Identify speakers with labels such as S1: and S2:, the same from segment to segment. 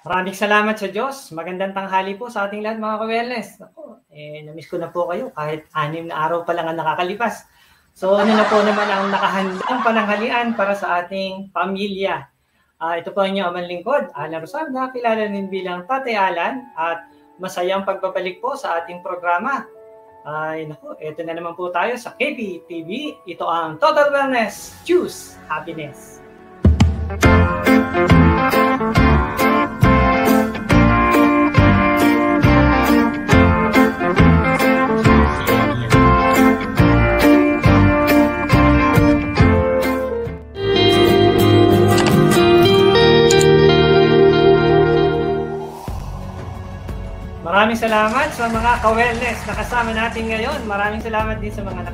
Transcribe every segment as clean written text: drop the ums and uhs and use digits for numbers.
S1: Maraming salamat sa Diyos. Magandang tanghali po sa ating lahat mga ka-wellness. Ako, namiss ko na po kayo kahit 6 na araw pa lang ang nakakalipas. So ano na po naman ang nakahandang pananghalian para sa ating pamilya. Ito po ang inyong amang lingkod, Alan Rosarda, kilala din bilang Tatay Alan, at masayang pagbabalik po sa ating programa. Ito na naman po tayo sa KPTV. Ito ang Total Wellness, Choose Happiness. Maraming salamat sa mga ka-wellness na kasama natin ngayon. Maraming salamat din sa mga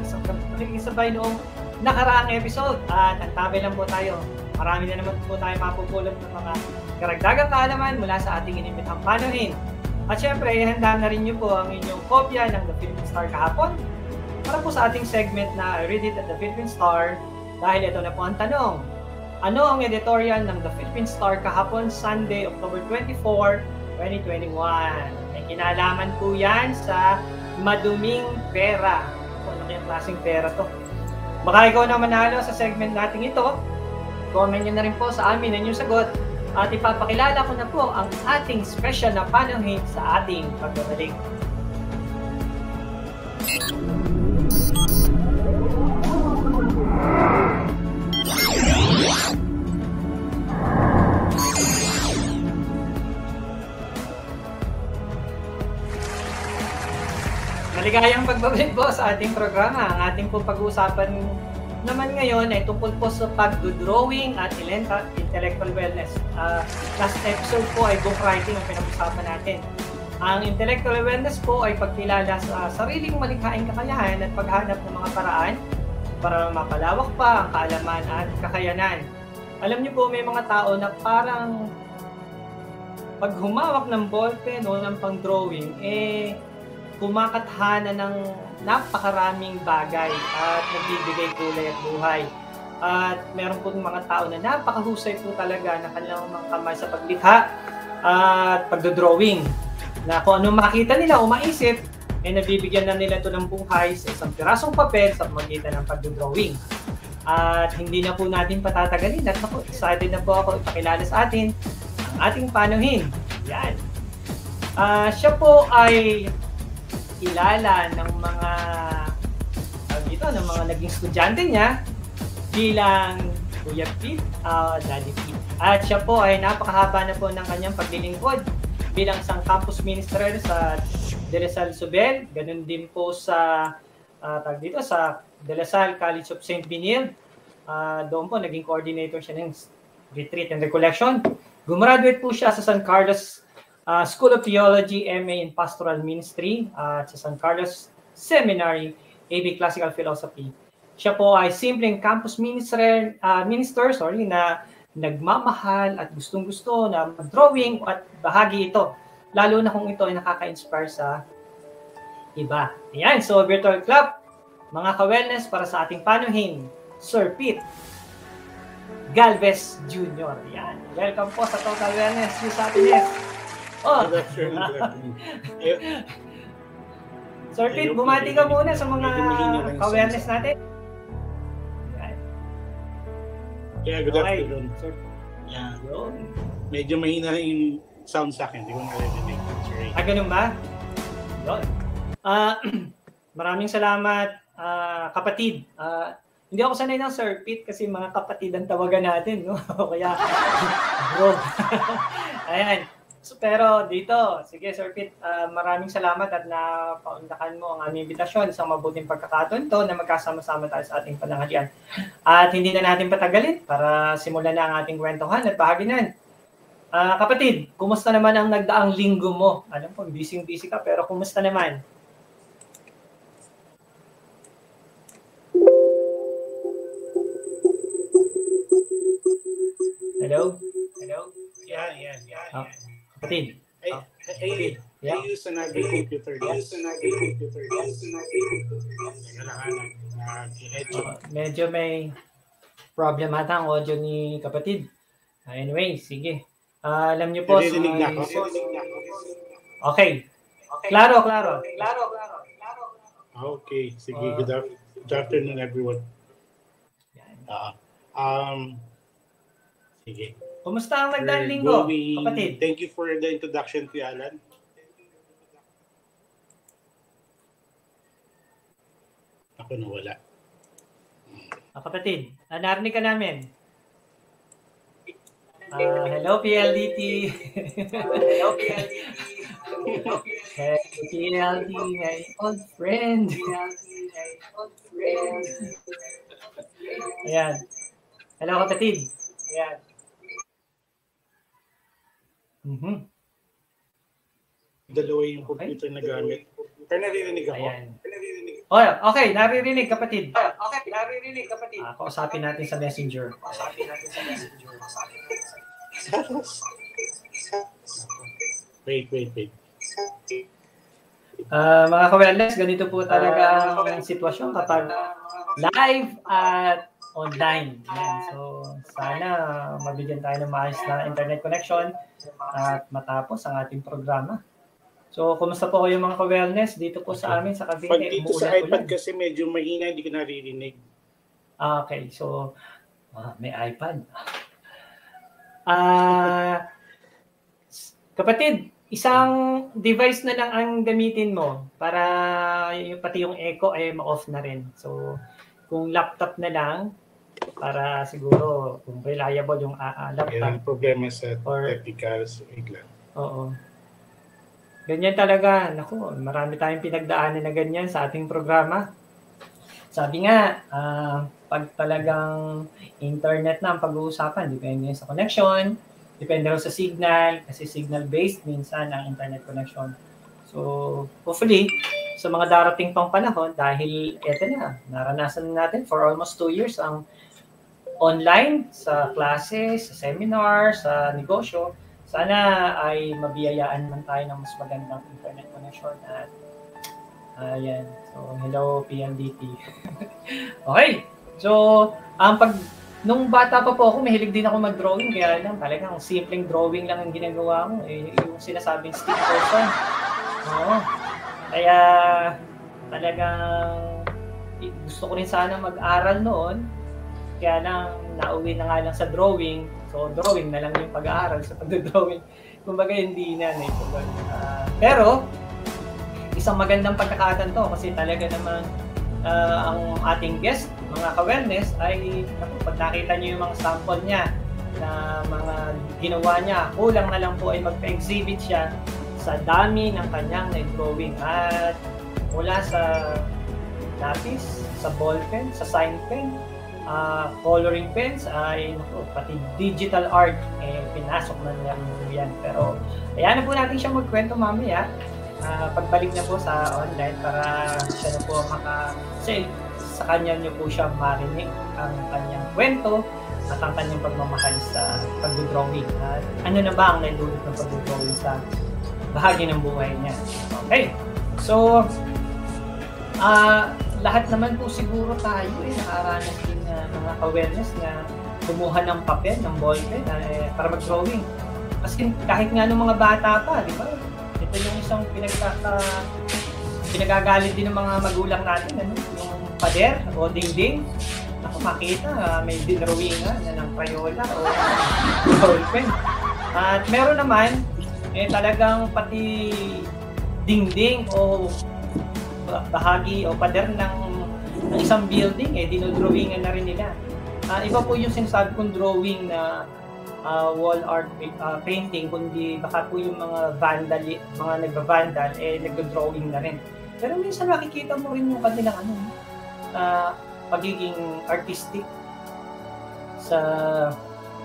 S1: nakisabay noong nakaraang episode. At antabay lang po tayo. Marami na naman po tayo mapupulot ng mga karagdagang kaalaman mula sa ating inimbitang panuhin. At syempre, ihanda na rin niyo po ang inyong kopya ng The Philippine Star kahapon para po sa ating segment na Read It at The Philippine Star. Dahil ito na po ang tanong. Ano ang editorial ng The Philippine Star kahapon, Sunday, October 24, 2021? Kinalaman po yan sa maduming pera. Ano kayang klaseng pera to? Baka ikaw na manalo sa segment natin ito. Comment nyo na rin po sa amin ang inyong sagot. At ipapakilala ko na po ang ating special na panuhin sa ating pagbabalik. Maligayang pagbabalik po sa ating programa. Ang ating po pag-uusapan naman ngayon ay tungkol po sa pag-drawing at intellectual wellness. Last episode po ay book writing ang pinag-usapan natin. Ang intellectual wellness po ay pagkilala sa sariling malikhaing kakayahan at paghanap ng mga paraan para mapalawak pa ang kaalaman at kakayanan. Alam niyo po, may mga tao na parang pag humawak ng ballpen o ng pang-drawing, kumakatahana ng napakaraming bagay at nagbibigay kulay at buhay. At meron po mga tao na napakahusay po talaga na kanilang mga kamay sa paglikha at pagdodrawing. Na kung ano makita nila o maisip, nabibigyan na nila ito ng buhay sa isang pirasong papel sa pamagitan ng pagdodrawing. At hindi na po natin patatagalin at excited na po ako ipakilala sa atin ang ating panuhin. Yan. Siya po ay kilala ng mga ng mga naging estudyante niya bilang Kuya Pete, Daddy Pete. At siya po ay napakahaba na po ng kanyang paglilingkod bilang isang campus minister sa De La Salle Subel, ganun din po sa sa De La Salle College of St. Benil. Doon po naging coordinator siya ng retreat and recollection. Gumraduate po siya sa San Carlos School of Theology, MA in Pastoral Ministry at sa San Carlos Seminary, AB Classical Philosophy. Siya po ay simpleng campus minister na nagmamahal at gustong-gusto na mag-drawing at bahagi ito, lalo na kung ito ay nakaka-inspire sa iba. Ayan, so virtual clap, mga ka-wellness para sa ating panuhin, Sir Pete Galvez Jr. Ayan, welcome po sa Total Wellness, Choose Happiness. Sir Pete, bumati ka muna sa mga ka-wellness natin.
S2: Kaya good afternoon. Yeah. Medyo mahina yung sound sa akin. Hindi ko narinig.
S1: Ganun ba? Yun. Maraming salamat, kapatid. Hindi ako sanay ng Sir Pete kasi mga kapatid ang tawagan natin, no? Kaya, bro. Ayan. So, pero dito, sige Sir Pete, maraming salamat at napaundakan mo ang aming imbitasyon sa mabuting pagkakataon to na magkasama-sama tayo sa ating pananghalian. At hindi na natin patagalin para simulan na ang ating kwentuhan at bahaginan. Kapatid, kumusta naman ang nagdaang linggo mo? Alam ko, busy-busy ka, pero kumusta naman? Hello? Hello?
S2: Yeah.
S1: Kapatid.
S2: I use another computer.
S1: Medyo may problem ata ang audio ni kapatid. Anyway, sige. Alam niyo po,
S2: Naririnig na ako.
S1: Okay. Klaro.
S2: Okay, sige. Good afternoon, everyone. Sige.
S1: Kumusta ang nagdaang linggo, kapatid?
S2: Thank you for the introduction, Kuya Alan. Ako nawala.
S1: Kapatid, narinig ka namin. Hello, PLDT. Hello, PLDT, my old friend. Ayan. Hello, kapatid. Ayan.
S2: Dalawa yung computer na gamit. Pero naririnig ako.
S1: Ayan. Okay, naririnig, kapatid. Kausapin natin sa Messenger.
S2: Wait.
S1: Mga ka-wellness, ganito po talaga ang sitwasyon kapag live at online. Yan. So, sana mabigyan tayo ng maayos na internet connection at matapos ang ating programa. So, kumusta po kayo mga ka-wellness dito po sa amin sa Cavite?
S2: Pag dito sa iPad kasi medyo mahina, hindi ko naririnig.
S1: Okay, so may iPad. Kapatid, isang device na lang ang gamitin mo para pati yung echo ay ma-off na rin. So, kung laptop na lang, para siguro kung reliable yung laptop.
S2: Yan ang problema sa technicals.
S1: Oo. Ganyan talaga. Naku, marami tayong pinagdaanan na ganyan sa ating programa. Sabi nga, pag talagang internet na ang pag-uusapan, depende sa connection, depende rin sa signal, kasi signal-based minsan ang internet connection. So, hopefully, sa mga darating pang panahon, dahil eto na, naranasan natin for almost 2 years ang online, sa classes, sa seminar, sa negosyo, sana ay mabiyayaan man tayo ng mas magandang internet connection at ayan. So, hello PLDT. Okay. So, nung bata pa po ako, mahilig din ako mag-drawing, kaya lang talagang simpleng drawing lang ang ginagawa ko. Yung sinasabing stick person. Oo. Kaya talagang gusto ko rin sana mag-aral noon. Kaya lang nauwi na nga lang sa drawing. So, drawing na lang yung pag-aaral sa pag-drawing. Kumbaga, hindi na. Pero, isang magandang pagkakataon to kasi talaga naman ang ating guest, mga ka-wellness, ay pag nakita niyo yung mga sample niya na mga ginawa niya, kulang na lang po ay magpa-exhibit siya sa dami ng kanyang na-drawing. At mula sa lapis, sa ballpen, sa sign pen, coloring pens, ay pati digital art, pinasok na lang yan. Pero ayan na po natin siya magkwento mamaya. Pagbalik na po sa online para siya na po sa kanya niyo po siya marinig ang kanyang kwento at ang kanyang pagmamahal sa pag-drawing. At ano na ba ang naidulot ng pag-drawing sa bahagi ng buhay niya. Okay. So, lahat naman po siguro tayo nakaranas din mga awareness na kumuha ng papel, ng ballpen para mag-drawing. Kasi kahit nga nung mga bata pa, di ba? Ito yung isang pinagagalit din ng mga magulang natin, yung pader o dingding. Ako makita, may drawing na ng Crayola o ballpen. At meron naman, talagang pati dingding o bahagi o pader ng isang building, dinodrawingan na rin nila. Iba po yung sinasabi kong drawing na wall art painting, kundi baka po yung mga nagba-vandal, nagdo-drawing na rin. Pero minsan makikita mo rin yung kanilang pagiging artistic.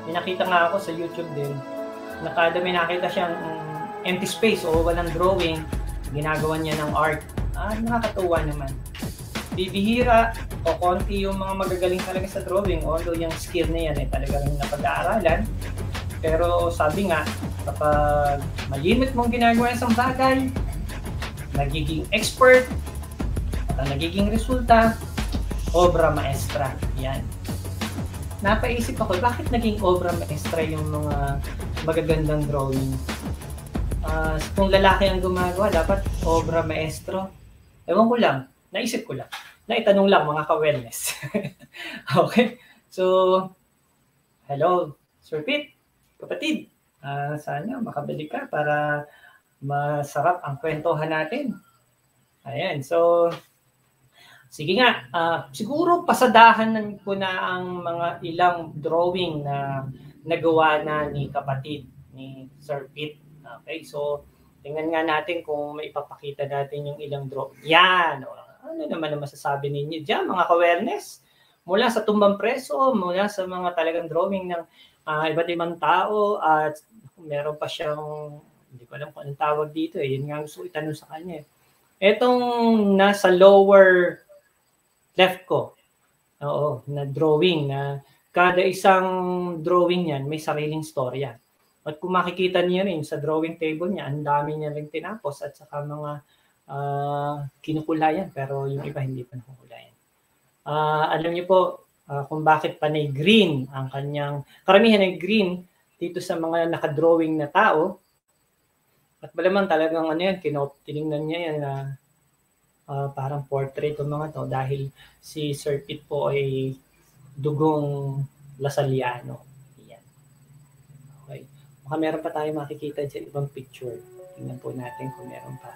S1: May nakita nga ako sa YouTube din, kada may nakita siyang empty space o walang drawing, ginagawa niya ng art. Nakakatuwa naman. Bibihira o konti yung mga magagaling talaga sa drawing, although yung skill na yan talagang napag-aaralan. Pero sabi nga, kapag malimit mong ginagawa isang bagay, nagiging expert, at nagiging resulta, obra maestra. Yan. Napaisip ako, bakit naging obra maestra yung mga magagandang drawing. Kung lalaki ang gumagawa, dapat obra maestro. Ewan ko lang, naisip ko lang. Naitanong lang mga ka-wellness. Okay? So, hello, Sir Pete, kapatid. Sana makabalik ka para masarap ang kwentuhan natin. Ayan, so sige nga, siguro pasadahan ko na ang mga ilang drawing na nagawa na ni kapatid, ni Sir Pete. Okay, so tingnan nga natin kung may ipapakita natin yung ilang drawing. Yan, ano naman ang masasabi ninyo dyan, mga ka-wellness? Mula sa tumbang preso, mula sa mga talagang drawing ng iba't ibang tao, at meron pa siyang, hindi ko alam kung anong tawag dito yun nga gusto itanong sa kanya. Etong nasa lower left ko, na drawing, na kada isang drawing niyan may sariling storya. At kung makikita niyo rin sa drawing table niya, ang dami niya rin tinapos at saka mga kinukulayan, pero yung iba hindi pa nakukulayan. Alam niyo po kung bakit panay green ang kanyang, karamihan ay green dito sa mga nakadrawing na tao. At malamang talagang tiningnan niya yan na parang portrait ng mga to dahil si Sir Pete po ay dugong Lasaliano. Yan. Okay. Baka meron pa tayo makikita dyan ibang picture. Tingnan po natin kung meron pa.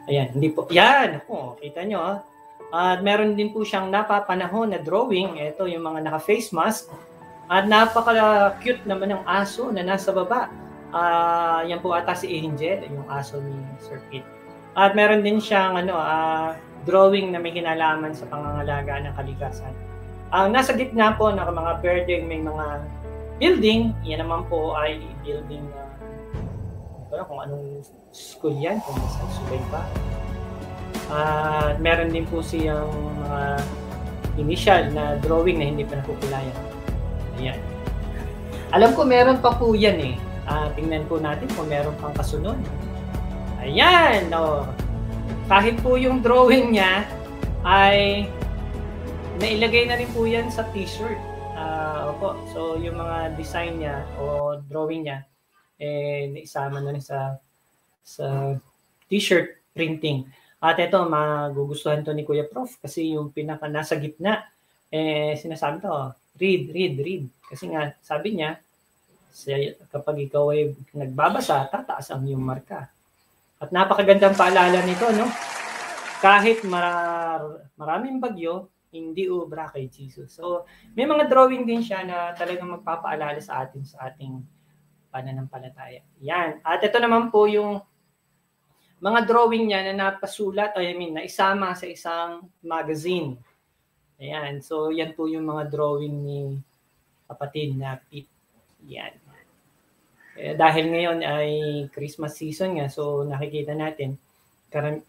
S1: Ayan, hindi po. Yan! Ako, kita nyo. At meron din po siyang napapanahon na drawing. Ito yung mga naka-face mask. At napaka-cute naman ng aso na nasa baba. Yan po ata si Angel, yung aso ni Sir Pete. At meron din siyang drawing na may kinalaman sa pangangalaga ng kalikasan. Ang nasa gitna po ng mga pwedeng may mga building, yan naman po ay building hindi ko alam kung anong school yan, kung nasa subay pa. At meron din po siyang mga initial na drawing na hindi pa nakukulayan. Ayan. Alam ko meron pa po yan eh. Tingnan po natin kung meron pang kasunod. Ayan! Kahit po yung drawing niya ay nailagay na rin po yan sa t-shirt. Opo. So yung mga design niya o drawing niya naisama na rin sa t-shirt printing. At ito, magugustuhan to ni Kuya Prof kasi yung pinaka nasa gitna, sinasabi to, read. Kasi nga, sabi niya, kapag ikaw ay nagbabasa, tataas ang iyong marka. At napakagandang paalala nito, no? Kahit maraming bagyo, hindi ubra kay Jesus. So, may mga drawing din siya na talagang magpapaalala sa atin sa ating pananampalataya. Yan. At ito naman po yung mga drawing niya na napasulat, na isama sa isang magazine. Ayan. So, yan po yung mga drawing ni kapatid na Pete. Yan. Dahil ngayon ay Christmas season nga, so nakikita natin,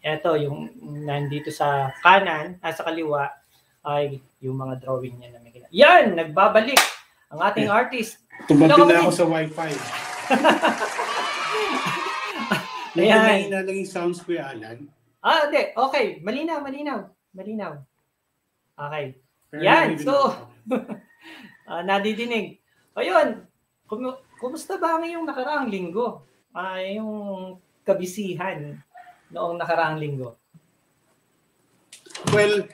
S1: ito yung nandito sa kanan, sa kaliwa, ay yung mga drawing niya na may gina. Yan! Nagbabalik ang ating artist.
S2: Tumabi na ako sa Wi-Fi. Ayan. May lang yung sounds ko, Alan.
S1: Hindi. Okay. Malinaw. Okay. Yan. So, nadidinig. Ayun. Kumusta ba ngayong nakaraang linggo? Yung kabisihan noong nakaraang linggo?
S2: Well,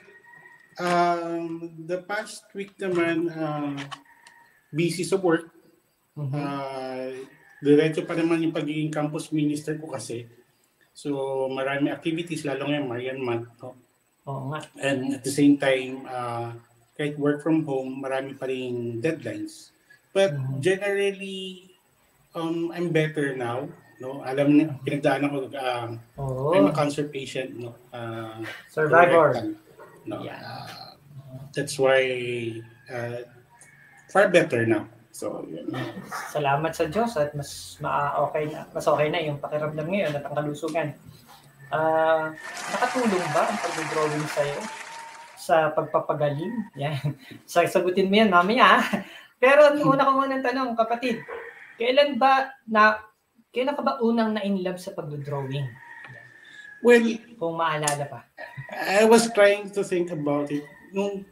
S2: the past week naman, busy sa work. Diretso pa naman yung pagiging campus minister ko kasi. So, marami activities, lalo ngayon, Marian Month. No?
S1: Oo nga.
S2: And at the same time, kahit work from home, marami pa rin deadlines. But generally, I'm better now. No, alam niyo, pinagdaanan ko. I'm a cancer patient. No,
S1: survivor.
S2: No, that's why far better now. So,
S1: salamat sa Diyos at mas okay na yung pakiramdam ngayon at ang kalusugan. Nakatulong ba ang pag-drawing sa'yo sa pagpapagaling? Yan. Sagutin mo yan mamaya. Pero una ko munang tanong, kapatid, kailan ka ba unang na-inlove sa pag-drawing?
S2: Well,
S1: kung maalala pa.
S2: I was trying to think about it. Nung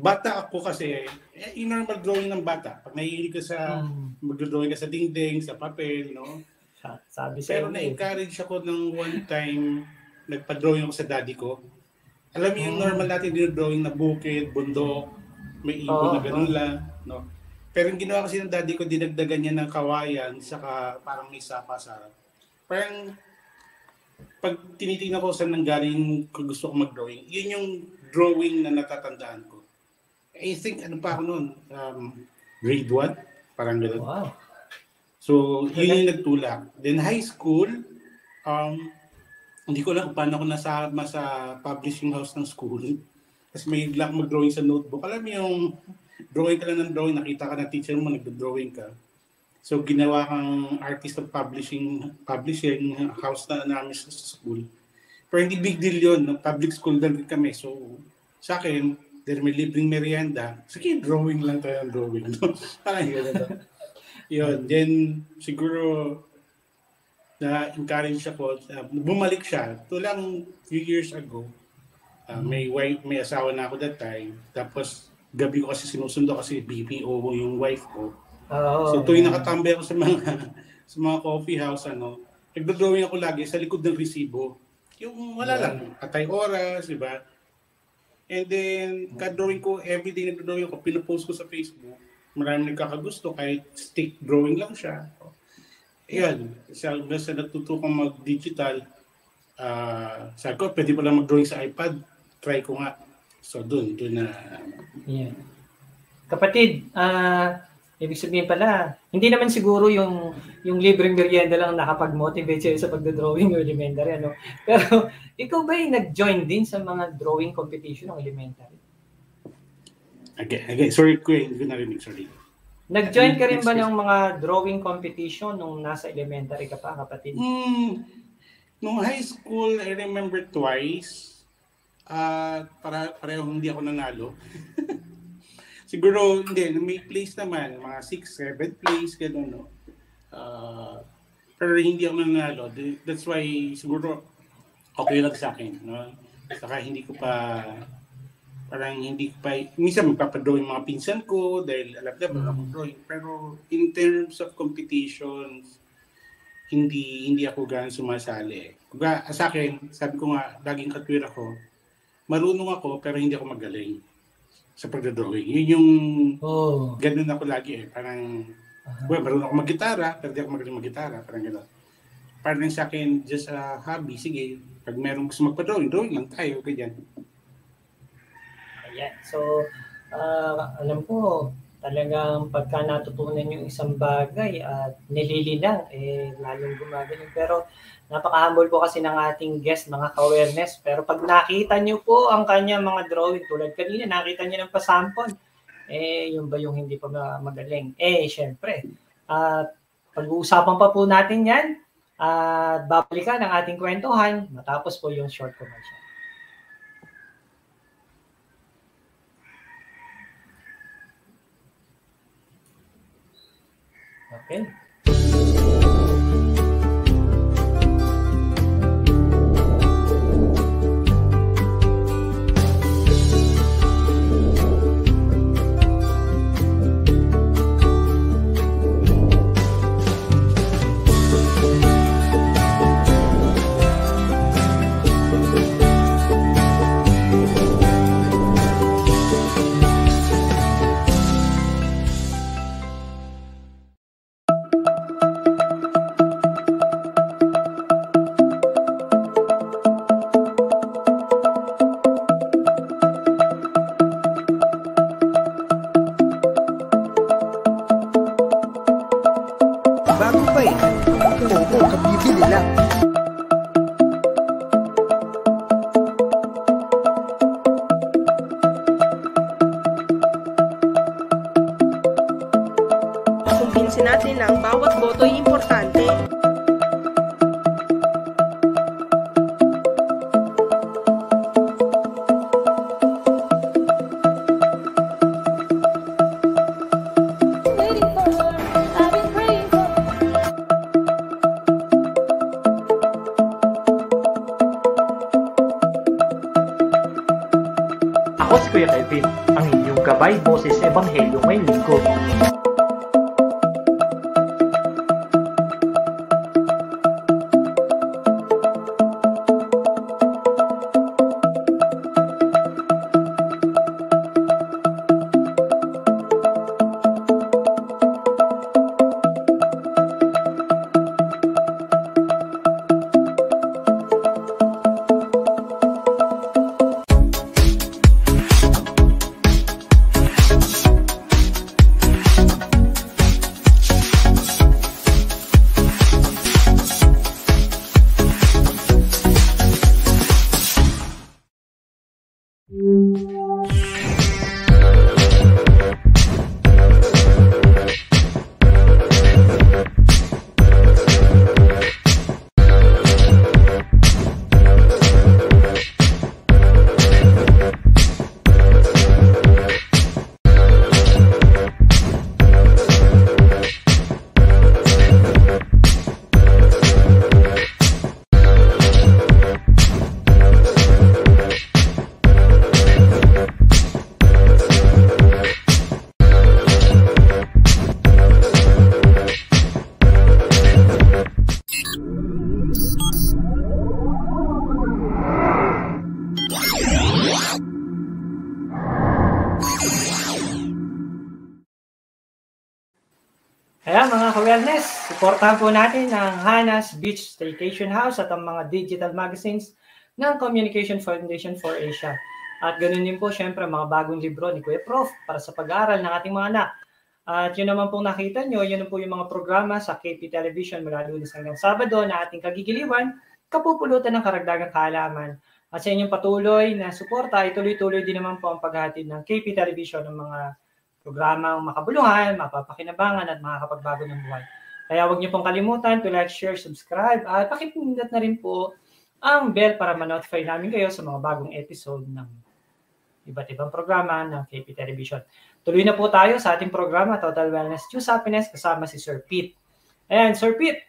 S2: bata ako kasi, yung normal drawing ng bata. Pag nahihilig ka sa, mag-drawing ka sa dingding, sa papel, no?
S1: Sabi
S2: Pero na-encourage ako ng one time, nagpa-drawing ako sa daddy ko. Alam mo yung normal natin drawing na bukid, bundok, may ibon na ganun lang, no? Pero yung ginawa kasi ng daddy ko, dinagdagan niya ng kawayan, saka parang may sapa sa harap. Parang, pag tinitingnan ko saan nanggaling ko gusto ko mag-drawing, yun yung drawing na natatandaan ko. I think, ano pa ako noon, grade 1, parang gano'n.
S1: Wow.
S2: So, yun yung nagtulak. Then high school, hindi ko lang paano ako nasama sa publishing house ng school. Kasi may lang mag-drawing sa notebook. Alam mo yung drawing ka lang ng drawing, nakita ka ng teacher mo, nag-drawing ka. So, ginawa kang artist of publishing house na namin sa school. Pero hindi big deal yun. No? Public school din kami. So, sa akin, dahil may libreng merienda, sige, drawing lang tayo ng drawing. Parang gano'n. Yun. Then, siguro, na-encourage ako, bumalik siya. Ito lang, few years ago, may asawa na ako that time. Tapos, gabi ko kasi sinusundo kasi BPO yung wife ko. So, tuwing nakatambay ako sa mga coffee house, nagdo-drawing ako lagi sa likod ng resibo. Yung wala lang, atay oras, di ba? And then, ka-drawing ko, everyday nagdo-drawing ako, pinopost ko sa Facebook. Maraming nagkakagusto, kahit stick drawing lang siya. Ayan, basta natuto kong mag-digital, sabi ko, pwede pala mag-drawing sa iPad. Try ko nga. So, doon na.
S1: Yeah. Kapatid, ibig sabihin pala, hindi naman siguro yung libreng merienda lang nakapag-motivate sa'yo sa pagdodrawing ng elementary, ano? Pero, ikaw ba yung nag-join din sa mga drawing competition ng elementary?
S2: Okay. Sorry, Kuya, hindi ko narinig. Sorry.
S1: Nag-join ka rin ba ng mga drawing competition nung nasa elementary ka pa, kapatid?
S2: Nung high school, I remember twice. Pareho hindi ako nanalo. Siguro, hindi. May place naman. Mga 6th, 7th place, gano'n, no? Pero hindi ako nanalo. That's why, siguro, okay lang sa akin, no? Saka hindi ko pa minsan magpapadrawing mga pinsan ko dahil alam na ako drawing. Pero in terms of competitions, hindi ako ganun sumasali. Sa akin, sabi ko nga, laging katwira ko, marunong ako pero hindi ako magaling sa pagdodrawing. Yun yung ganun ako lagi . Parang, marunong ako mag-gitara, pero hindi ako magaling mag-gitara. Parang gano'n. Parang sa akin, just a hobby, sige, pag merong gusto magpa-drawing, drawing lang tayo, ganyan.
S1: Ayan. So, alam ko, talagang pagka natutunan yung isang bagay at nililinang, lalong gumagaling. Pero napaka-humble po kasi ng ating guest, mga ka-awareness. Pero pag nakita nyo po ang kanya mga drawing, tulad kanina, nakita nyo ng pasampon, yun ba yung hindi pa magaling? Syempre. Pag-uusapan pa po natin yan, at babalikan ang ating kwentuhan matapos po yung short commercial. Okay.
S3: Kumbinsin natin na ang bawat boto ay importante.
S4: Ako si Kuya Kelvin, ang inyong
S1: mga ka-wellness, supportahan po natin ang Hana's Beach Staycation House at ang mga digital magazines ng Communication Foundation for Asia. At ganoon din po, syempre, mga bagong libro ni Kuya Prof para sa pag-aaral ng ating mga anak. At yun naman pong nakita nyo, yun po yung mga programa sa KP Television mula Lunes hanggang Sabado na ating kagigiliwan, kapupulutan ng karagdagang kaalaman. At sa inyong patuloy na suporta, ituloy-tuloy din naman po ang paghahatid ng KP Television ng mga programang makabuluhan, mapapakinabangan at makakapagbago ng buhay. Kaya huwag niyo pong kalimutan to like, share, subscribe at pakipindot na rin po ang bell para ma-notify namin kayo sa mga bagong episode ng iba't ibang programa ng KP Television. Tuloy na po tayo sa ating programa Total Wellness Choose Happiness kasama si Sir Pete. Ayan, Sir Pete,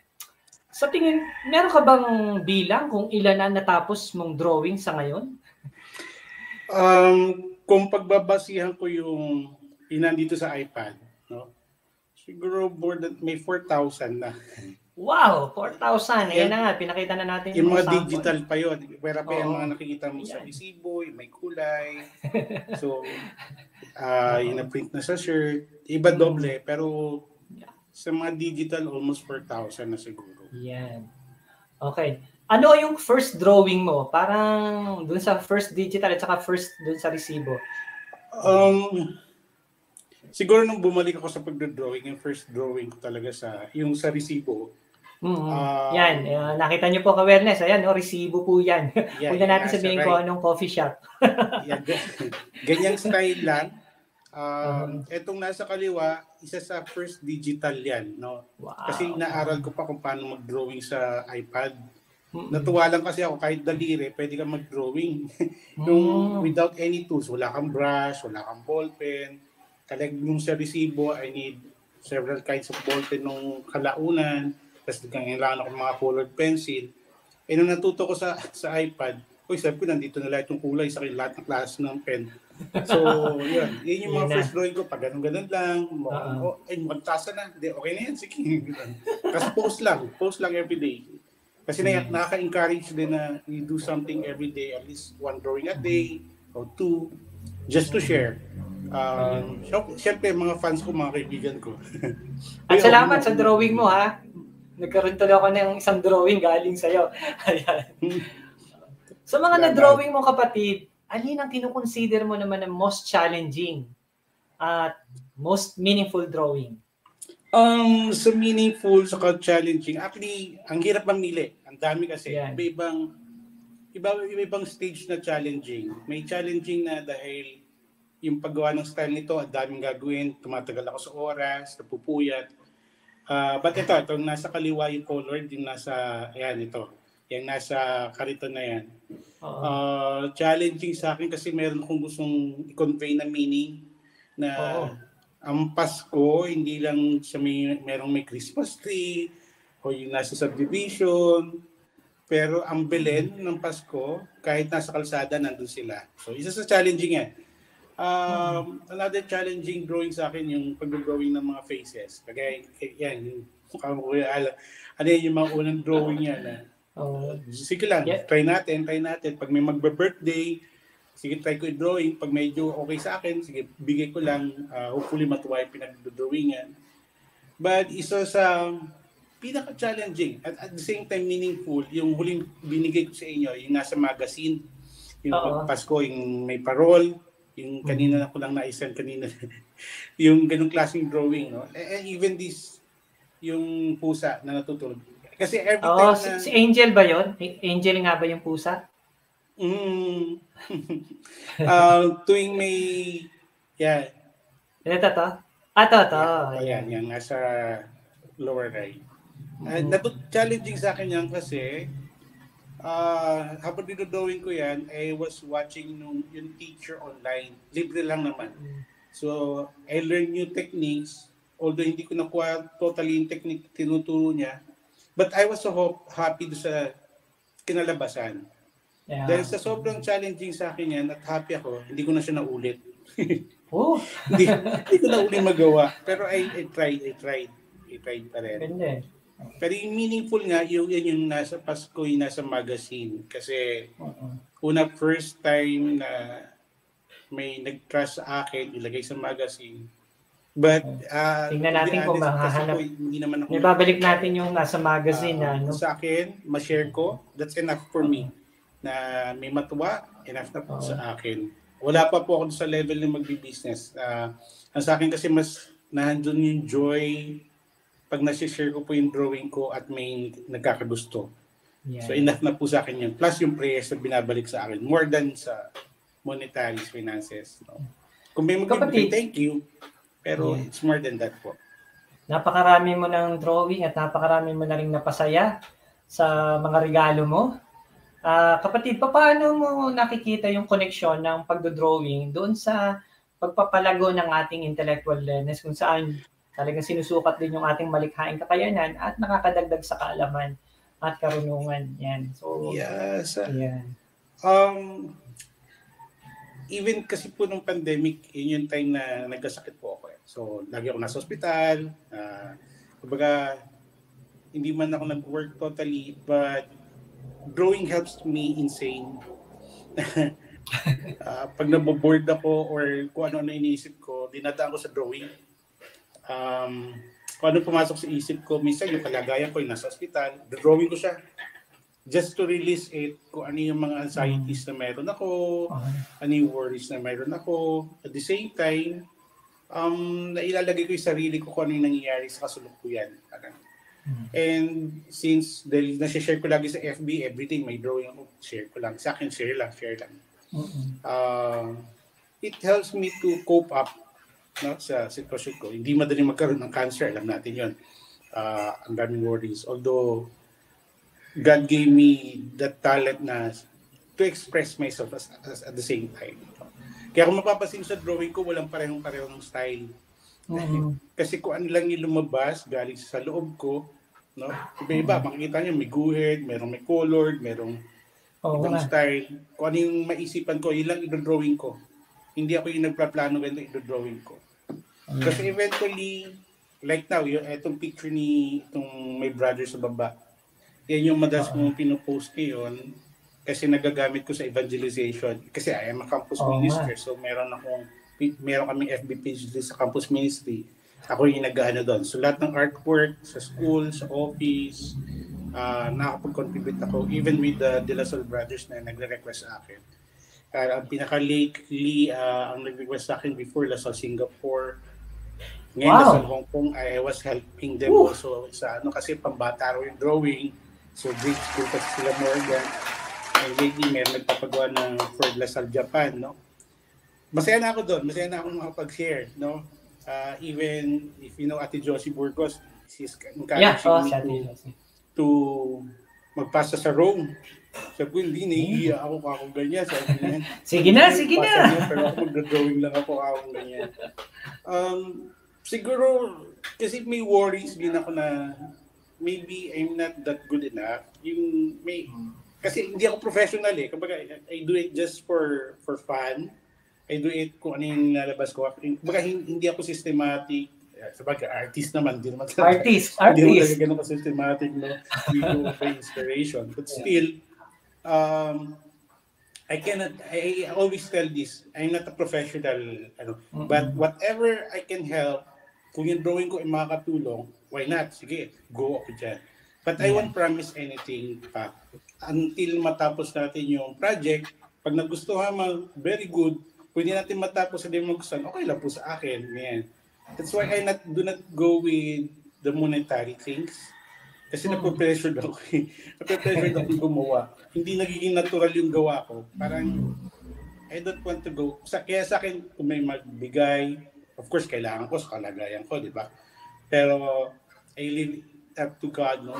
S1: sa tingin, meron ka bang bilang kung ilan na natapos mong drawing sa ngayon?
S2: Kung pagbabasihan ko yung nandito sa iPad, no? Siguro may 4,000 na.
S1: Wow, 4,000. Ayan na nga, pinakita na natin
S2: yung mga
S1: sample.
S2: digital pa yun. Pwera pa yung mga nakikita mo sa resibo, yung may kulay. So, yung na-print na sa shirt. Iba doble, pero sa mga digital, almost 4,000 na siguro.
S1: Yan. Okay. Ano yung first drawing mo? Parang dun sa first digital at saka first dun sa resibo.
S2: Siguro nung bumalik ako sa pagdodrawing, yung first drawing ko talaga yung sa resibo.
S1: Yan, nakita niyo po ka-wellness. Ayan, resibo po yan. Huwag na natin sabihin ko anong coffee shop.
S2: Yan, ganyang style lang. Etong nasa kaliwa, isa sa first digital yan. No?
S1: Wow.
S2: Kasi naaral ko pa kung paano mag-drawing sa iPad. Natuwa lang kasi ako, kahit daliri, pwede kang mag-drawing. Without any tools, wala kang brush, wala kang ballpen. Yung sa resibo, I need several kinds of ballpen nung kalaunan. Tapos kailangan ako mga colored pencil. Nung natuto ko sa iPad, sabi ko, nandito na lahat yung kulay sa lahat ng klase ng pen. So, yun yung mga first drawing ko. Pag ganun-ganun lang, magtasa na. Okay na yan, sige. Kasi post lang every day. Kasi nakaka-encourage din na you do something every day, at least one drawing a day or two, just to share. Siyempre, mga fans ko, mga kaibigan ko.
S1: At salamat sa drawing mo, ha? Nagkaroon tuloy ako ng isang drawing galing sa'yo. Sa mga na-drawing mo, kapatid, alin ang kinukonsider mo naman ang most challenging at most meaningful drawing?
S2: Sa meaningful, saka challenging, actually, ang hirap mamili. Ang dami kasi.
S1: Yeah.
S2: Iba-ibang stage na challenging. May challenging na dahil yung paggawa ng style nito, ang daming gagawin, tumatagal ako sa oras, napupuyat. But ito, nasa kaliwa yung colored, yung nasa, yung nasa kariton na yan. Challenging sa akin kasi meron akong gustong i-convey na meaning na ang Pasko, hindi lang siya merong may Christmas tree o yung nasa subdivision, pero ang Belen ng Pasko, kahit nasa kalsada, nandun sila. So, isa sa challenging yan. Another challenging drawing sa akin yung pag-drawing ng mga faces. Kaya yan, yung yung mga unang drawing yan. Sige lang, try natin. Pag may magbe-birthday, sige, try ko i-drawing. Pag medyo okay sa akin, sige, bigay ko lang. Hopefully matuwa yung pinag-drawing yan. But isa sa pinaka-challenging at the same time meaningful, yung huling binigay ko sa inyo, yung nasa magazine. Yung Pasko, yung may parol. Yung kanina ko lang na-send kanina. Yung ganung klaseng drawing, no? And even this, yung pusa na natutulog. Kasi every time na...
S1: Si Angel ba yon? Angel nga ba yung pusa?
S2: Tuwing may... Yeah.
S1: Ito to? Ito.
S2: Ayan, yan. Nasa lower right. Challenging sa akin yan kasi habang dinodrawing ko yan, I was watching yung teacher online. Libre lang naman. So, I learned new techniques. Although hindi ko nakuha totally yung technique tinuturo niya. But I was so happy sa kinalabasan. Yeah. Dahil sa sobrang challenging sa akin yan at happy ako, hindi ko na siya naulit. hindi ko na uli magawa. Pero I tried pa rin. Ganda. Pero yung meaningful nga, yung nasa Pasko, yung nasa magazine. Kasi first time na may nag-trust sa akin, ilagay sa magazine, But,
S1: Tingnan
S2: to be
S1: natin kung
S2: honest, kasi
S1: mahahanap.
S2: po, hindi naman ako...
S1: May babalik natin yung nasa magazine na, no?
S2: Sa akin, ma-share ko, that's enough for me. Na may matuwa, enough na po sa akin. Wala pa po ako sa level na magbi-business. Ang sa akin kasi mas nandun yung joy pag nasi-share ko po yung drawing ko at may nagkakagusto. Yeah. So enough na po sa akin yun. Plus yung prayers na binabalik sa akin. More than sa monetary finances. No? Kung may magbibigay, thank you. Pero it's more than that po.
S1: Napakarami mo ng drawing at napakarami mo na rin napasaya sa mga regalo mo. Kapatid, paano mo nakikita yung koneksyon ng pagdodrawing doon sa pagpapalago ng ating intellectual learners kung saan talagang sinusukat din yung ating malikhaing kakayanan at nakakadagdag sa kaalaman at karunungan. Yan. So,
S2: yes.
S1: Yan.
S2: Even kasi po nung pandemic, yun yung time na nagkasakit po ako. So, lagi ako nasa ospital. Kumbaga, hindi man ako nag-work totally, but drawing helps me insane. Pag naboboard ako or kung ano-ano iniisip ko, dinadaan ko sa drawing. Kung ano pumasok sa isip ko, minsan yung kalagayan ko, yung nasa ospital, drawing ko siya. Just to release it, kung ano yung mga anxieties na meron ako, ano yung worries na meron ako. At the same time, nailalagay ko yung sarili ko kung ano yung nangyayari sa kasalukuyan. And since dahil nasi-share ko lagi sa FB, everything, may drawing ako, share ko lang. Sa akin, share lang. It helps me to cope up sa sitwasyon ko. Hindi madali magkaroon ng cancer, alam natin yun. Ang daming worries. Although, God gave me that talent na to express myself at the same time. Kaya kung mapapasin sa drawing ko, walang parehong style. Kasi kung ano lang yung lumabas, galing sa loob ko, no? Iba-iba, makikita niyo may guhit, may colored, merong ibang style. Kung ano yung maisipan ko, yun lang i-drawing ko. Hindi ako yung nagpaplano ganito i-drawing ko. Kasi eventually, like now, itong picture ni itong my brother sa baba, yan yung madalas kong pinopost ngayon kasi nagagamit ko sa evangelization. Kasi I am a campus minister, so meron kaming FB page sa campus ministry. Ako yung nag-ano doon. So lahat ng artwork sa school, sa office, nakapag-contribute ako even with the De La Salle brothers na nagre-request sa akin. Ang pinaka-lately, ang nag-request sa akin before, La Salle Singapore. Ngayon, La Salle Hong Kong, I was helping them also sa kasi pambata raw yung drawing. So, grade school kasi sila Morgan. And lately, meron nagpapagawa ng for La Salle Japan, no? Masaya na ako doon. Masaya na akong makapag-share, no? Even if you know Ate Josie Burgos, she's encouraging me to magpasa sa Rome. Sabi ko, hindi, naiiya ako ganyan. Sige na. Pero ako mag-drawing lang ako ganyan. Siguro, kasi may worries din ako na maybe I'm not that good enough. Kasi hindi ako professional eh. Kumbaga, I do it just for fun. I do it kung ano yung nalabas ko. Kumbaga, hindi ako systematic. Sabagay, artist naman. Hindi naman
S1: Artist.
S2: Hindi naman talaga ganun ka-systematic, no? We go by inspiration. But still, I always tell this, I'm not a professional, but whatever I can help, kung yung drawing ko ay makakatulong, why not? Sige, go ako dyan. But I won't promise anything pa. Until matapos natin yung project, pag nagustuhan mo, very good. Pwede natin matapos sa di mo gustuhan, okay lang po sa akin. Man. That's why I do not go with the monetary things. Kasi napo-pressured ako. Napo-pressured ako gumawa. Hindi nagiging natural yung gawa ko. Parang, I don't want to go. Kaya sa akin, kung may magbigay, of course, kailangan ko sa kalagayan ko, di ba? Pero, I leave it up to God, no?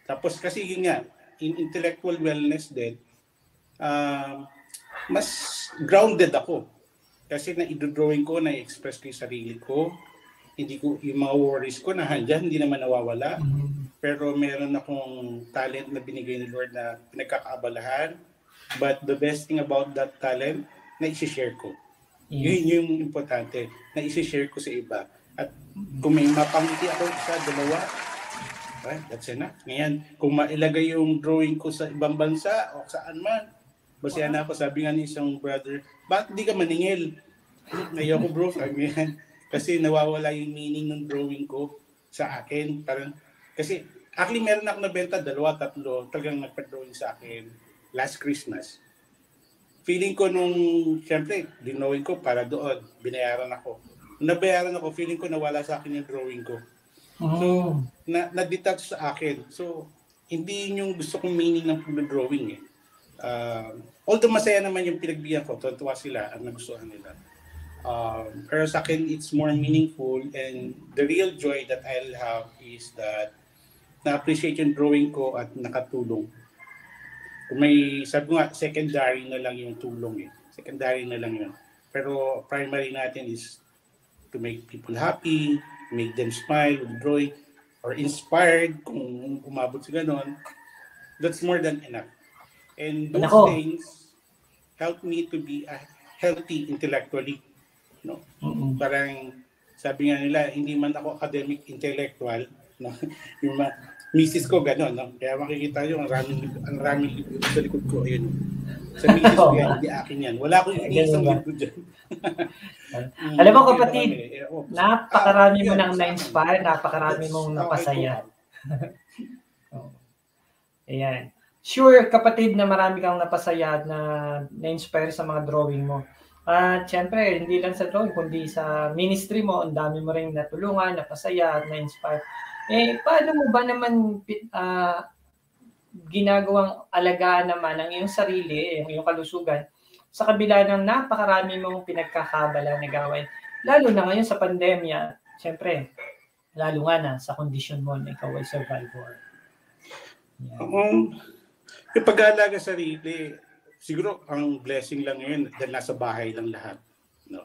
S2: Tapos, kasi yun nga, in intellectual wellness din, mas grounded ako. Kasi na-drawing ko, na-express ko yung sarili ko. Hindi ko, yung mga worries ko na handyan, hindi naman nawawala. Pero meron akong talent na binigay ni Lord na pinagkakaabalahan. But the best thing about that talent, na isi-share ko. Yun yung importante, na isi-share ko sa iba. At kung may mapangiti ako isa, dalawa, that's enough. Ngayon, kung mailagay yung drawing ko sa ibang bansa o saan man, basta na ako, sabi nga ni isang brother, bakit di ka maningil? Ayoko bro, sabi yan. Kasi nawawala yung meaning ng drawing ko sa akin. Parang, kasi actually meron ako nabenta, 2-3, talagang nagpa-drawing sa akin last Christmas. Feeling ko nung, syempre, dinawin ko para doon, binayaran ako. Nabayaran ako, feeling ko nawala sa akin yung drawing ko. So, na-detach sa akin. So, hindi yung gusto kong meaning ng pag-drawing eh. Although masaya naman yung pinagbigyan ko, tuwa sila, ang nagustuhan nila. Pero sa akin, it's more meaningful, and the real joy that I'll have is that na-appreciate yung drawing ko at nakatulong. May, sabi ko nga, secondary na lang yung tulong eh. Secondary na lang yun. Pero primary natin is to make people happy, make them smile with drawing, or inspired kung umabot sa ganon. That's more than enough. And those things help me to be healthy intellectually. No? Parang sabi nga nila, hindi man ako academic intellectual. No? Yung misis ko gano'n. No? Kaya makikita nyo, ang raming libro sa likod ko. Ayun. Sa misis ko yan, hindi akin yan. Wala akong isang libro dyan.
S1: Alam mo kapatid, napakarami mo nang na-inspire, napakarami mong napasaya. Ayan. Sure, kapatid, na marami kang napasaya at na-inspire sa mga drawing mo. At syempre, hindi lang sa drawing, kundi sa ministry mo, ang dami mo rin natulungan, napasaya at na-inspire. Paano mo ba naman ginagawang alagaan naman ang iyong sarili, ang iyong kalusugan, sa kabila ng napakarami mong pinagkakabala na gawain? Lalo na ngayon sa pandemya, syempre, lalo nga na sa kondisyon mo na ikaw ay survivor.
S2: Yung pag-aalaga sa sarili, siguro ang blessing lang ngayon dahil nasa bahay lang lahat. No?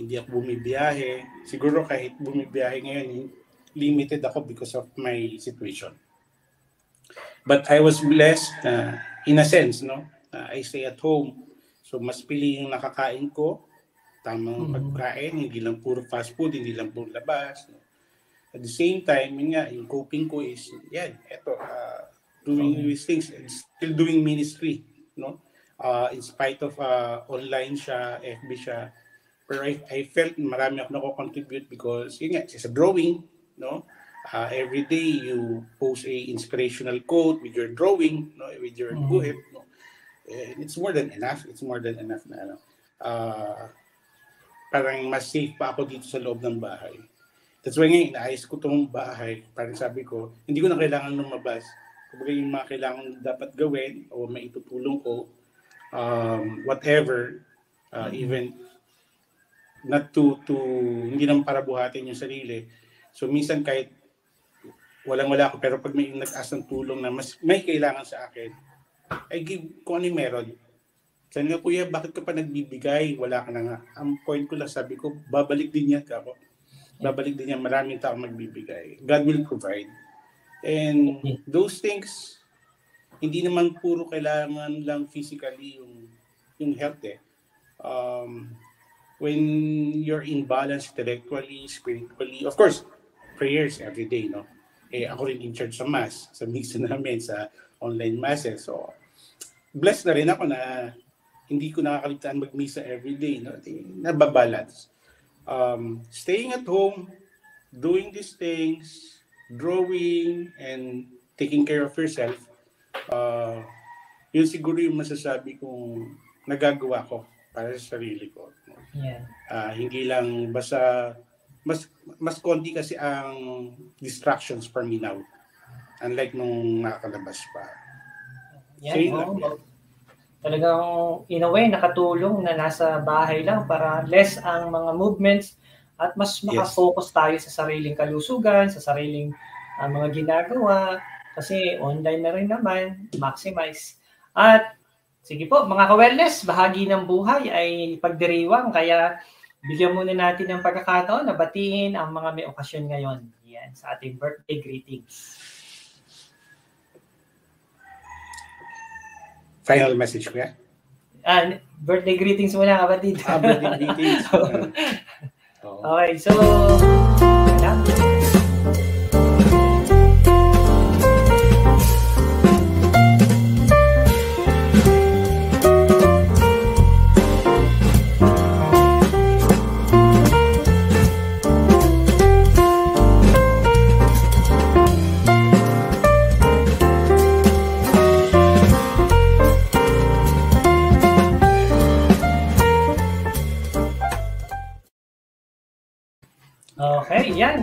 S2: Hindi ako bumibiyahe. Siguro kahit bumibiyahe ngayon, limited ako because of my situation. But I was blessed in a sense, no? I stay at home. So mas pili yung nakakain ko, tamang pagkain, hindi lang puro fast food, hindi lang puro labas. No? At the same time, yung coping ko is, doing these things, still doing ministry, no? In spite of online siya, FB siya. Pero I felt marami ako nako-contribute because, it's a drawing, no? Every day you post a inspirational quote with your drawing, no? With your guhit, no? And it's more than enough. It's more than enough na parang mas safe pa ako dito sa loob ng bahay. That's why ngayon, inaayos ko itong bahay. Parang sabi ko, hindi ko na kailangan lumabas. Kumbaga yung mga kailangan dapat gawin o may itutulong ko, whatever, even not to hindi naman para buhatin yung sarili. So minsan kahit walang-wala ako, pero pag may nag-ask ng tulong na mas may kailangan sa akin, I give kung ano yung meron. Sabi nga, kuya, bakit ka pa nagbibigay? Wala ka na nga. Ang point ko lang, sabi ko, babalik din yan ako. Babalik din yan, maraming tao magbibigay. God will provide. And those things, hindi naman puro kailangan lang physically yung health eh. When you're in balance intellectually, spiritually, of course, prayers every day, no? Ako rin in church sa mass, sa misa namin, sa online masses. So, blessed na rin ako na hindi ko nakakalimutan mag-misa every day, no? Nababalance. Staying at home, doing these things, drawing, and taking care of yourself, yun siguro yung masasabi kong nagagawa ko para sa sarili ko.
S1: Yeah.
S2: Hindi lang basta mas konti kasi ang distractions for me now. Unlike nung nakakalabas pa.
S1: Talagang in a way nakatulong na nasa bahay lang para less ang mga movements at mas makafocus tayo sa sariling kalusugan, sa sariling mga ginagawa kasi online na rin naman, maximize. At sige po, mga ka-wellness, bahagi ng buhay ay pagdiriwang kaya bigyan muna natin ng pagkakataon na batiin ang mga may okasyon ngayon. Yan, sa ating birthday greetings.
S2: Final message ko,
S1: birthday greetings muna, kapatid.
S2: Birthday greetings.
S1: Okay, so,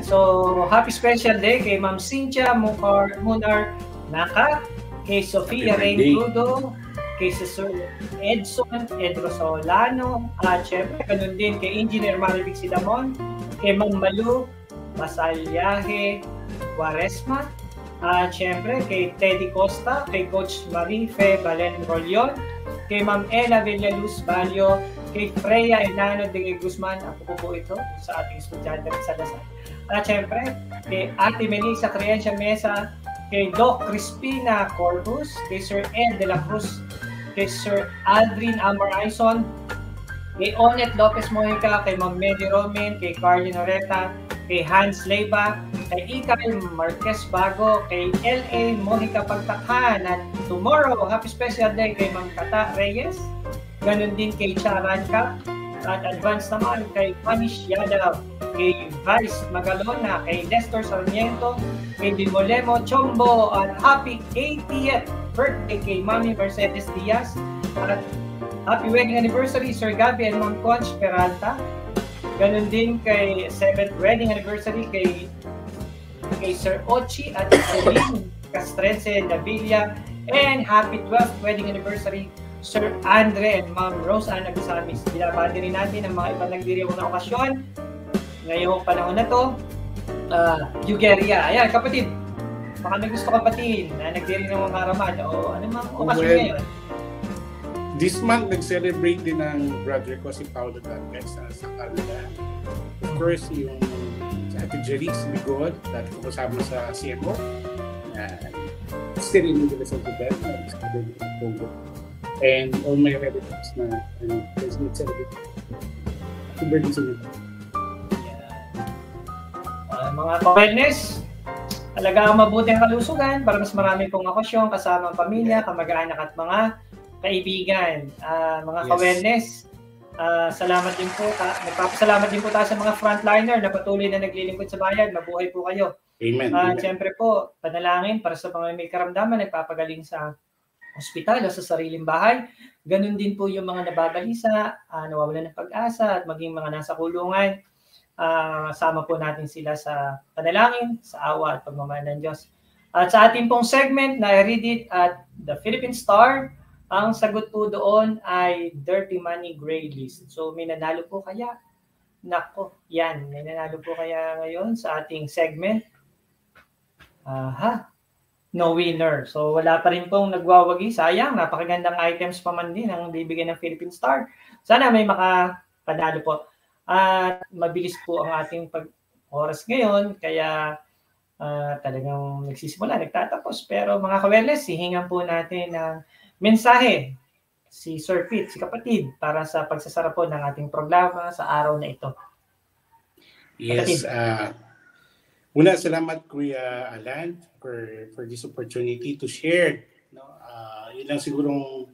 S1: So, happy special day kay Ma'am Cynthia Munar Naka, kay Sofia
S2: Happy
S1: Rain
S2: birthday.
S1: Crudo, kay Sir Edson Edrosolano, at syempre, ganun din kay Engineer Maribig Sidamon, kay Ma'am Malu Masalyahe Waresma, at syempre, kay Teddy Costa, kay Coach Marife Balen Rolyon, kay Ma'am Ella Villaluz Balio, kay Freya Enano de Guzman, ako po ito sa ating estudyante sa Lasal. At syempre, kay Ate Melissa Creencia Mesa, kay Doc Crispina Corpus, kay Sir Ed de la Cruz, kay Sir Aldrin Amoraison, kay Onet Lopez Mojica, kay Ma'am Meli Romin, kay Carly Noreta, kay Hans Leiva, kay Ikay Marquez Bago, kay L.A. Mojica Pagtakhan, at tomorrow, happy special day kay Ma'am Kata Reyes, ganun din kay Charan Cap, at advance naman kay Panish Yadav, kay Vice Magalona, kay Nestor Sarmiento, kay Dimolemo Chombo, at happy 80th birthday kay Mami Mercedes Diaz, at happy wedding anniversary Sir Gabi and Ma'am Conch Peralta. Ganun din kay 7th wedding anniversary kay Sir Ochi at Celine Castrense Davilla, and happy 12th wedding anniversary Sir Andre and Ma'am Rose Ann Agusamis. Binabati rin natin ang mga ibang nagdiriwang na okasyon ngayong panahon na to. Yugeria, ayan kapatid, baka may gusto kapatid na nagdiri ng mga raman o ano mga okasyon ngayon.
S2: This month, nag-celebrate din ng brother ko si Paolo Dantes sa Canada. Of course, yung si Ate Jerix Ligod, dati ko kasama sa CMO. Still in the rest of the bed, and all my relatives na let's celebrate. Happy birthday sa inyo.
S1: Mga ka-wellness, talagang mabuti ang kalusugan para mas marami pong okasyon kasama ang pamilya, kamag-anak at mga kaibigan. Mga ka-wellness, salamat din po. Nagpapasalamat din po tayo sa mga frontliner na patuloy na naglilingkod sa bayan. Mabuhay po kayo.
S2: Amen.
S1: Siyempre po, panalangin para sa mga may karamdaman, nagpapagaling sa ospital o sa sariling bahay. Ganun din po yung mga nababalisa, nawawalan ng pag-asa, at maging mga nasa kulungan. Sama po natin sila sa panalangin, sa awa at pagmamahal ng Diyos. At sa ating pong segment na I Read It at The Philippine Star, ang sagot po doon ay Dirty Money Gray List. So may nanalo po kaya? Nako, yan. May nanalo po kaya ngayon sa ating segment? No winner. So wala pa rin pong nagwawagi. Sayang, napakagandang items pa man din ang bibigyan ng Philippine Star. Sana may makapanalo po. At mabilis po ang ating oras ngayon, kaya talagang nagsisimula, nagtatapos. Pero mga ka-wellness, hihingan po natin ng mensahe si Sir Pete, si kapatid, para sa pagsasara po ng ating programa sa araw na ito.
S2: Yes. Una, salamat Kuya Alan for this opportunity to share. No? Yun lang sigurong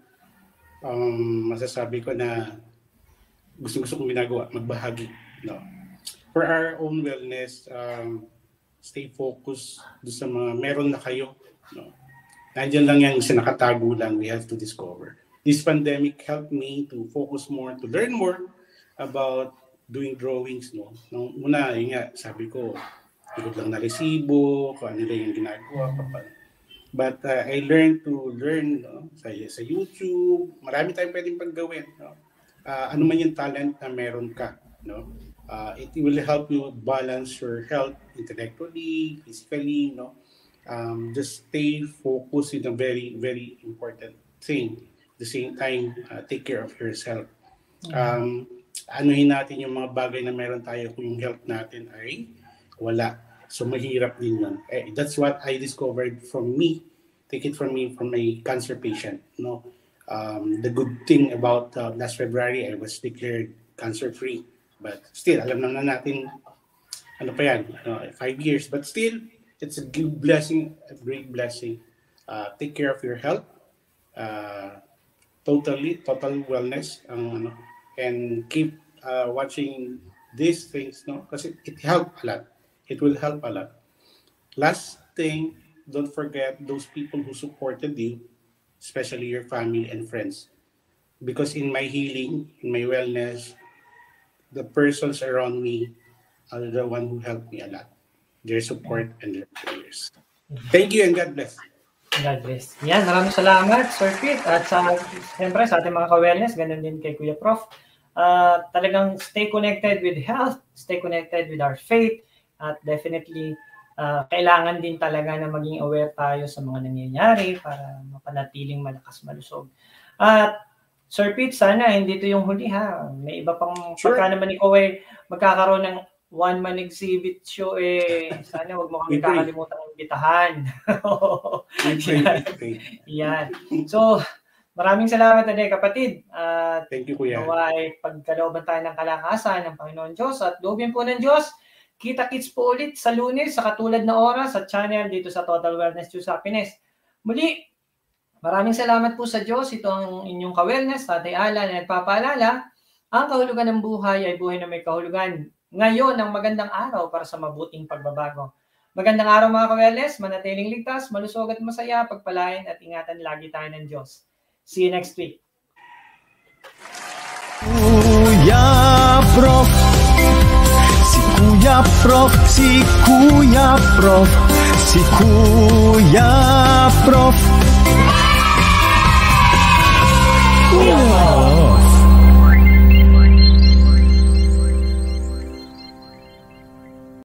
S2: masasabi ko na gusto kong ginagawa, magbahagi. No? For our own wellness, stay focused doon sa mga meron na kayo. No? Nandiyan lang yung sinakatago lang, we have to discover. This pandemic helped me to focus more, to learn more about doing drawings. No? Una, yun nga, sabi ko, ikot lang na resibo, kung ano lang yung ginagawa. But I learned to learn sa YouTube. Marami tayong pwedeng paggawin. No? Ano man yung talent na meron ka. No? It will help you balance your health intellectually, physically. No? Just stay focused in a very, very important thing. At the same time, take care of yourself. Anuhin natin yung mga bagay na meron tayo kung yung health natin ay wala. So mahirap din yun. That's what I discovered from me. Take it from me, from a cancer patient. No, the good thing about last February, I was declared cancer-free. But still, alam na natin, ano pa yan, 5 years. But still, it's a good blessing, a great blessing. Take care of your health. Total wellness. And keep watching these things, no? Kasi it helped a lot. It will help a lot. Last thing, don't forget those people who supported you, especially your family and friends. Because in my healing, in my wellness, the persons around me are the one who helped me a lot. their support, and their prayers. Thank you and God bless.
S1: God bless. Yan, maraming salamat, Sir Pete. At siyempre sa ating mga ka-wellness, ganun din kay Kuya Prof. Talagang stay connected with health, stay connected with our faith, at definitely kailangan din talaga na maging aware tayo sa mga nangyayari para mapanatiling malakas malusog. At Sir Pete, sana hindi ito yung huli ha. May iba pang pagka naman ikaw ay magkakaroon ng one-man exhibit show sana wag mo kami kakalimutan ng imbitahan. Yan. So, maraming salamat na kapatid.
S2: Thank you, Kuya.
S1: Naway pagkalooban tayo ng kalakasan ng Panginoon Diyos at loobin po ng Diyos. Kita-kits po ulit sa Lunes sa katulad na oras sa channel dito sa Total Wellness Choose Happiness. Muli, maraming salamat po sa Diyos. Ito ang inyong ka-wellness, Tatay Alan, na nagpapaalala, ang kahulugan ng buhay ay buhay na may kahulugan. Ngayon ang magandang araw para sa mabuting pagbabago. Magandang araw mga ka-wellness, manatiling ligtas, malusog at masaya, pagpalain at ingatan lagi tayo ng Diyos. See you next week.
S4: Kuya Prof, si Kuya Prof, si Kuya Prof, si Kuya Prof.